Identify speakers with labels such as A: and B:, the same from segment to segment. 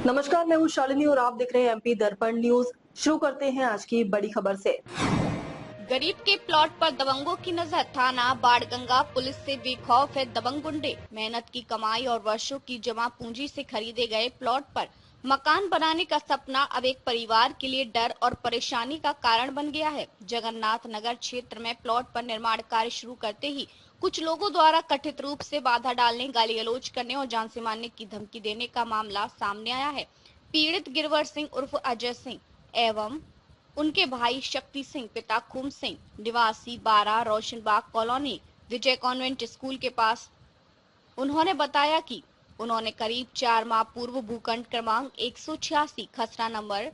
A: नमस्कार, मैं हूँ शालिनी और आप देख रहे हैं एमपी दर्पण न्यूज। शुरू करते हैं आज की बड़ी खबर से।
B: गरीब के प्लॉट पर दबंगों की नजर। थाना बाणगंगा पुलिस से बेखौफ है दबंग गुंडे। मेहनत की कमाई और वर्षों की जमा पूंजी से खरीदे गए प्लॉट पर मकान बनाने का सपना अब एक परिवार के लिए डर और परेशानी का कारण बन गया है। जगन्नाथ नगर क्षेत्र में प्लॉट पर निर्माण कार्य शुरू करते ही कुछ लोगों द्वारा कथित रूप से बाधा डालने, गाली गलौज करने और जान से मारने की धमकी देने का मामला सामने आया है। पीड़ित गिरवर सिंह उर्फ अजय सिंह एवं उनके भाई शक्ति सिंह पिता खूम सिंह निवासी 12 रोशनबाग कॉलोनी विजय कॉन्वेंट स्कूल के पास उन्होंने बताया कि उन्होंने करीब 4 माह पूर्व भूखंड क्रमांक 186 खसरा नंबर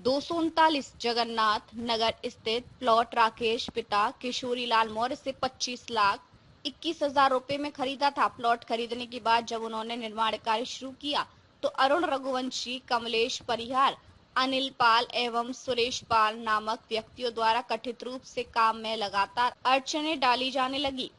B: 239 जगन्नाथ नगर स्थित प्लॉट राकेश पिता किशोरी लाल मौर्य से 25,21,000 रुपए में खरीदा था। प्लॉट खरीदने के बाद जब उन्होंने निर्माण कार्य शुरू किया तो अरुण रघुवंशी, कमलेश परिहार, अनिल पाल एवं सुरेश पाल नामक व्यक्तियों द्वारा कथित रूप से काम में लगातार अड़चनें डाली जाने लगी।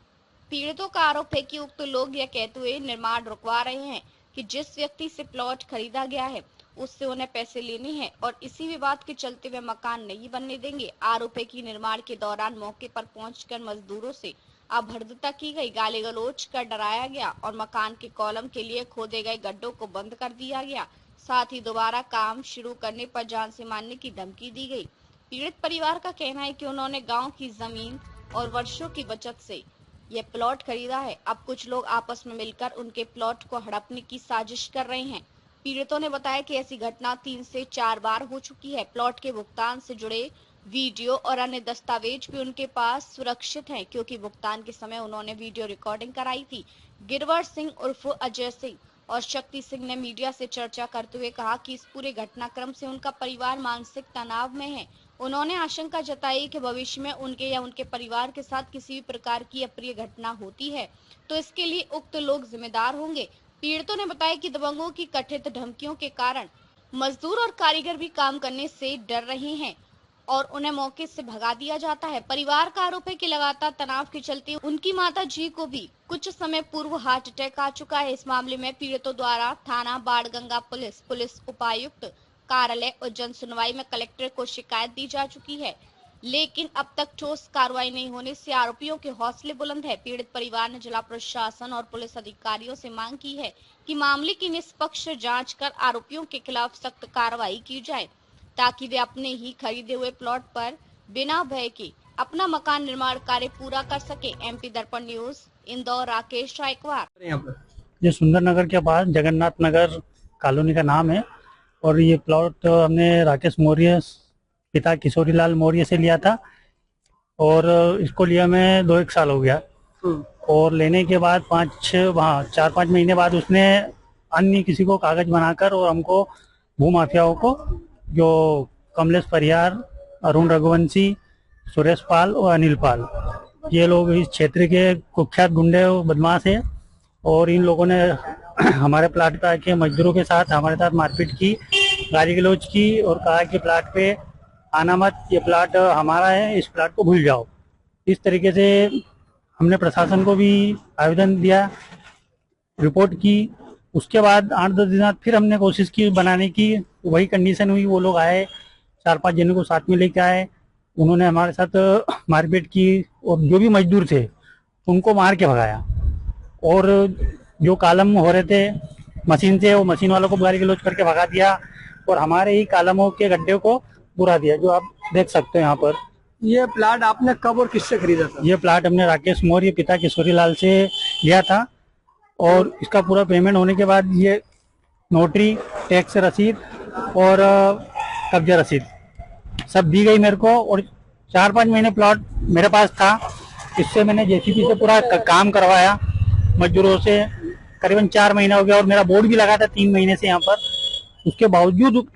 B: पीड़ितों का आरोप है कि उक्त लोग यह कहते हुए निर्माण रुकवा रहे हैं कि जिस व्यक्ति से प्लॉट खरीदा गया है उससे उन्हें पैसे लेने हैं और इसी विवाद के चलते वे मकान नहीं बनने देंगे। आरोप है कि निर्माण के दौरान मौके पर पहुंचकर मजदूरों से अभद्रता की गई, गाली गलौज कर डराया गया और मकान के कॉलम के लिए खोदे गए गड्ढों को बंद कर दिया गया। साथ ही दोबारा काम शुरू करने पर जान से मारने की धमकी दी गई। पीड़ित परिवार का कहना है कि उन्होंने गांव की जमीन और वर्षों की बचत से यह प्लॉट खरीदा है। अब कुछ लोग आपस में मिलकर उनके प्लॉट को हड़पने की साजिश कर रहे हैं। पीड़ितों ने बताया कि ऐसी घटना 3 से 4 बार हो चुकी है। प्लॉट के भुगतान से जुड़े वीडियो और अन्य दस्तावेज भी उनके पास सुरक्षित हैं, क्योंकि भुगतान के समय उन्होंने वीडियो रिकॉर्डिंग कराई थी। गिरवर सिंह उर्फ अजय सिंह और शक्ति सिंह ने मीडिया से चर्चा करते हुए कहा कि इस पूरे घटनाक्रम से उनका परिवार मानसिक तनाव में है। उन्होंने आशंका जताई कि भविष्य में उनके या उनके परिवार के साथ किसी भी प्रकार की अप्रिय घटना होती है तो इसके लिए उक्त लोग जिम्मेदार होंगे। पीड़ितों ने बताया कि दबंगों की कथित धमकियों के कारण मजदूर और कारीगर भी काम करने से डर रहे हैं और उन्हें मौके से भगा दिया जाता है। परिवार का आरोप है कि लगातार तनाव के चलते उनकी माता जी को भी कुछ समय पूर्व हार्ट अटैक आ चुका है। इस मामले में पीड़ितों द्वारा थाना बाणगंगा पुलिस उपायुक्त कार्यालय और जन सुनवाई में कलेक्टर को शिकायत दी जा चुकी है, लेकिन अब तक ठोस कार्रवाई नहीं होने से आरोपियों के हौसले बुलंद है। पीड़ित परिवार ने जिला प्रशासन और पुलिस अधिकारियों से मांग की है कि मामले की निष्पक्ष जांच कर आरोपियों के खिलाफ सख्त कार्रवाई की जाए, ताकि वे अपने ही खरीदे हुए प्लॉट पर बिना भय के अपना मकान निर्माण कार्य पूरा कर सके। एमपी दर्पण न्यूज इंदौर, राकेश रायकवार।
C: ये सुंदर नगर के पास जगन्नाथ नगर कॉलोनी का नाम है और ये प्लॉट हमने राकेश मौर्य पिता किशोरी लाल मौर्य से लिया था और इसको लिया मैं 2-1 साल हो गया। और लेने के बाद 4-5 महीने बाद उसने अन्य किसी को कागज बनाकर और हमको भूमाफियाओं को, जो कमलेश परिहार, अरुण रघुवंशी, सुरेश पाल और अनिल पाल, ये लोग इस क्षेत्र के कुख्यात गुंडे बदमाश है और इन लोगों ने हमारे प्लाट पे आके मजदूरों के साथ हमारे साथ मारपीट की, गाली गलौज की और कहा कि प्लाट पे आना मत, ये प्लाट हमारा है, इस प्लाट को भूल जाओ। इस तरीके से हमने प्रशासन को भी आवेदन दिया, रिपोर्ट की। उसके बाद 8-10 दिन बाद फिर हमने कोशिश की बनाने की, वही कंडीशन हुई। वो लोग आए, 4-5 जनों को साथ में लेके आए, उन्होंने हमारे साथ मारपीट की और जो भी मजदूर थे उनको मार के भगाया और जो कॉलम हो रहे थे मशीन से, वो मशीन वालों को गाली गलौज करके भगा दिया और हमारे ही कॉलमों के गड्ढे को पूरा दिया, जो आप देख सकते हो यहाँ पर।
D: ये प्लाट आपने कब और किससे खरीदा था?
C: ये प्लाट हमने राकेश मौर्य पिता किशोरी लाल से लिया था और इसका पूरा पेमेंट होने के बाद ये नोटरी, टैक्स रसीद और कब्जा रसीद सब दी गई मेरे को और 4-5 महीने प्लॉट मेरे पास था। इससे मैंने जेसीबी से पूरा काम करवाया मजदूरों से, करीबन 4 महीना हो गया और मेरा बोर्ड भी लगा था 3 महीने से यहाँ पर। उसके बावजूद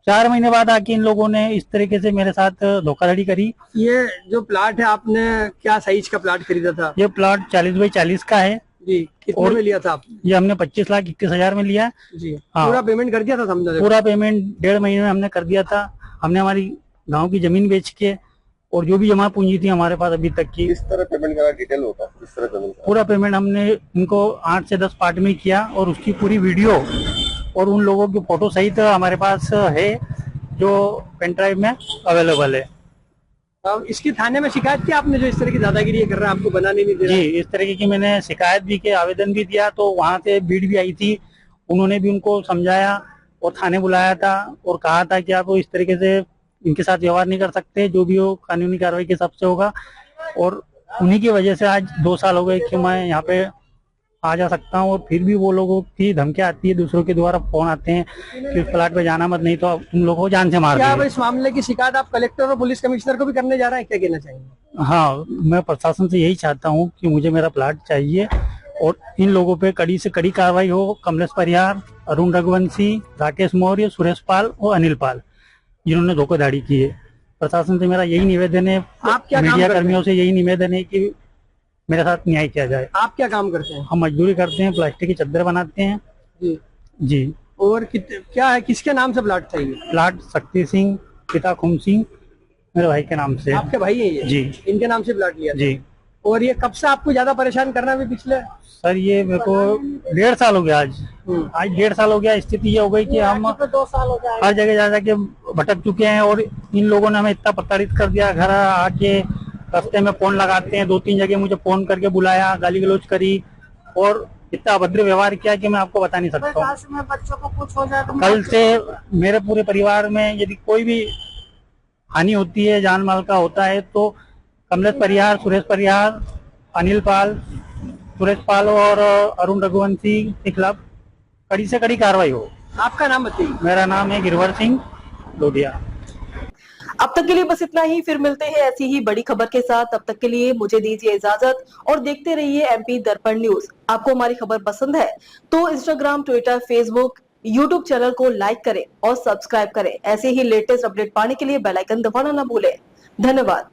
C: 4 महीने बाद आके इन लोगों ने इस तरीके से मेरे साथ धोखाधड़ी करी।
D: ये जो प्लाट है, आपने क्या साइज का प्लाट खरीदा था?
C: ये प्लाट 40 बाई 40 का है
D: जी। कितने में लिया था आपने?
C: ये हमने 25,21,000 में लिया
D: जी।
C: हाँ,
D: पूरा पेमेंट कर दिया था? समझा,
C: पूरा पेमेंट 1.5 महीने में हमने कर दिया था। हमने हमारी गांव की जमीन बेच के और जो भी जमा पूंजी थी हमारे पास अभी तक की।
E: किस तरह पेमेंट करा, डिटेल होगा किस तरह पेमेंट करा?
C: पूरा पेमेंट हमने इनको 8 से 10 पार्ट में किया और उसकी पूरी वीडियो और उन लोगों की फोटो सहित हमारे पास है जो पेन ड्राइव में अवेलेबल है।
D: अब इसकी थाने में शिकायत की आपने, जो इस तरह की दादागिरी कर रहा है, आपको बनाने नहीं दे रहा?
C: जी, इस तरीके की मैंने शिकायत भी की, आवेदन भी दिया, तो वहां से बीड भी आई थी, उन्होंने भी उनको समझाया और थाने बुलाया था और कहा था कि आप इस तरीके से इनके साथ व्यवहार नहीं कर सकते, जो भी हो कानूनी कार्रवाई के हिसाब से होगा। और उन्हीं की वजह से आज 2 साल हो गए कि मैं यहाँ पे आ जा सकता हूँ, और फिर भी वो लोगों की धमकियां आती है, दूसरों के द्वारा फोन आते हैं कि उस प्लाट पे जाना मत, नहीं तो उन लोगों को जान से मार
D: क्या अब
C: देंगे।
D: इस मामले की शिकायत आप कलेक्टर और पुलिस कमिश्नर को भी करने जा रहे हैं? क्या कहना चाहेंगे?
C: हाँ, मैं प्रशासन से यही चाहता हूँ कि मुझे मेरा प्लाट चाहिए और इन लोगों पे कड़ी से कड़ी कार्रवाई हो। कमलेश परिहार, अरुण रघुवंशी, राकेश मौर्य, सुरेश पाल और अनिल पाल, जिन्होंने धोखाधड़ी की है। प्रशासन से मेरा यही निवेदन है,
D: आप क्या काम
C: मीडिया
D: करते हैं?
C: कर्मियों से यही निवेदन है कि मेरे साथ न्याय किया जाए।
D: आप क्या काम करते हैं?
C: हम मजदूरी करते हैं, प्लास्टिक की चद्दर बनाते हैं।
D: जी।
C: जी।
D: और क्या है, किसके नाम से प्लाट था ये?
C: प्लाट शक्ति सिंह पिता खूम सिंह मेरे भाई के नाम से।
D: आपके भाई है ये?
C: जी।
D: इनके नाम से प्लाट लिया था?
C: जी।
D: और ये कब से आपको ज्यादा परेशान करना भी पिछले?
C: सर ये मेरे को 1.5 साल हो गया आज 1.5 साल हो गया। स्थिति ये हो गई कि हम
D: 2 साल हो गए।
C: हर जगह जा जाके भटक चुके हैं और इन लोगों ने हमें इतना प्रताड़ित कर दिया। घर आके रास्ते में फोन लगाते हैं, 2-3 जगह मुझे फोन करके बुलाया, गाली गलौज करी और इतना अभद्र व्यवहार किया कि मैं आपको बता नहीं सकता हूँ।
D: बच्चों को कुछ हो जाए तो
C: कल से मेरे पूरे परिवार में यदि कोई भी हानि होती है, जान माल का होता है, तो कमलेश परिहार, सुरेश परिहार, अनिल पाल, सुरेश पाल और अरुण रघुवंशी के खिलाफ कड़ी से कड़ी कार्रवाई हो।
D: आपका नाम बताइए।
C: मेरा नाम है गिरवर सिंह लोडिया।
A: अब तक के लिए बस इतना ही, फिर मिलते हैं ऐसी ही बड़ी खबर के साथ। तब तक के लिए मुझे दीजिए इजाजत और देखते रहिए एमपी दर्पण न्यूज। आपको हमारी खबर पसंद है तो Instagram, Twitter, Facebook, YouTube channel को लाइक करें और सब्सक्राइब करें। ऐसे ही लेटेस्ट अपडेट पाने के लिए बेल आइकन दबाना न भूलें। धन्यवाद।